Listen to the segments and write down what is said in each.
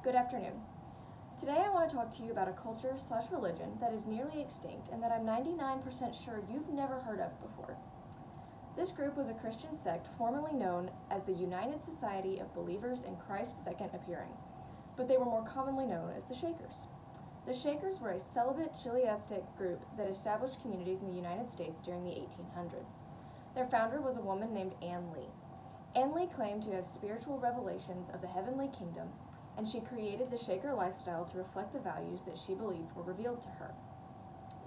Good afternoon. Today I want to talk to you about a culture/religion that is nearly extinct and that I'm 99% sure you've never heard of before. This group was a Christian sect formerly known as the United Society of Believers in Christ's Second Appearing, but they were more commonly known as the Shakers. The Shakers were a celibate Chiliastic group that established communities in the United States during the 1800s. Their founder was a woman named Anne Lee. Anne Lee claimed to have spiritual revelations of the heavenly kingdom, and she created the Shaker lifestyle to reflect the values that she believed were revealed to her.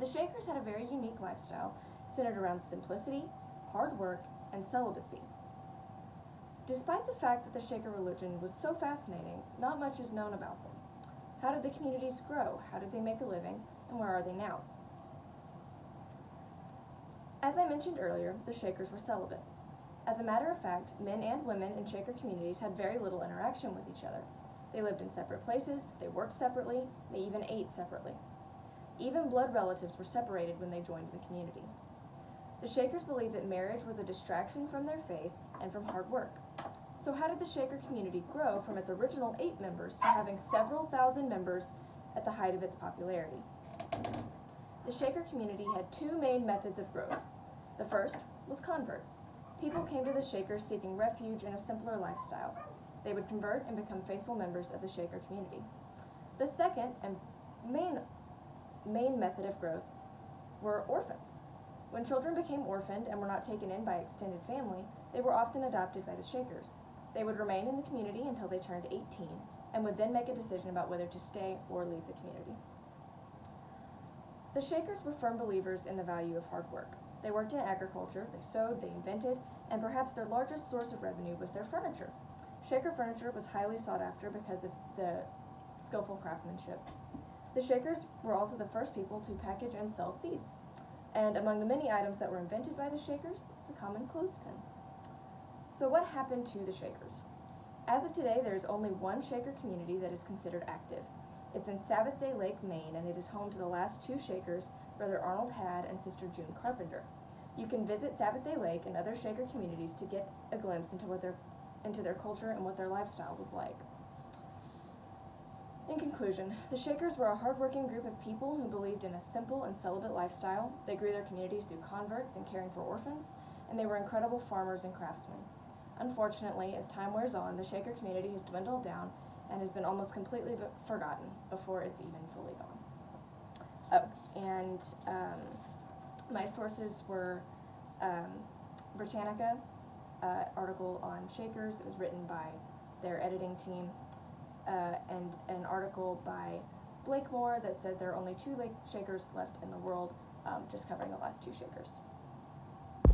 The Shakers had a very unique lifestyle centered around simplicity, hard work, and celibacy. Despite the fact that the Shaker religion was so fascinating, not much is known about them. How did the communities grow? How did they make a living? And where are they now? As I mentioned earlier, the Shakers were celibate. As a matter of fact, men and women in Shaker communities had very little interaction with each other. They lived in separate places, they worked separately, they even ate separately. Even blood relatives were separated when they joined the community. The Shakers believed that marriage was a distraction from their faith and from hard work. So how did the Shaker community grow from its original 8 members to having several thousand members at the height of its popularity? The Shaker community had 2 main methods of growth. The first was converts. People came to the Shakers seeking refuge in a simpler lifestyle. They would convert and become faithful members of the Shaker community. The second and main method of growth were orphans. When children became orphaned and were not taken in by extended family, they were often adopted by the Shakers. They would remain in the community until they turned 18 and would then make a decision about whether to stay or leave the community. The Shakers were firm believers in the value of hard work. They worked in agriculture, they sewed, they invented, and perhaps their largest source of revenue was their furniture. Shaker furniture was highly sought after because of the skillful craftsmanship. The Shakers were also the first people to package and sell seeds. And among the many items that were invented by the Shakers, the common clothespin. So what happened to the Shakers? As of today, there is only one Shaker community that is considered active. It's in Sabbath Day Lake, Maine, and it is home to the last 2 Shakers, Brother Arnold Had and Sister June Carpenter. You can visit Sabbath Day Lake and other Shaker communities to get a glimpse into their culture and what their lifestyle was like. In conclusion, the Shakers were a hardworking group of people who believed in a simple and celibate lifestyle. They grew their communities through converts and caring for orphans, and they were incredible farmers and craftsmen. Unfortunately, as time wears on, the Shaker community has dwindled down and has been almost completely forgotten before it's even fully gone. Oh, and my sources were Britannica, article on Shakers. It was written by their editing team, and an article by Blakemore that says there are only 2 Shakers left in the world, just covering the last 2 Shakers.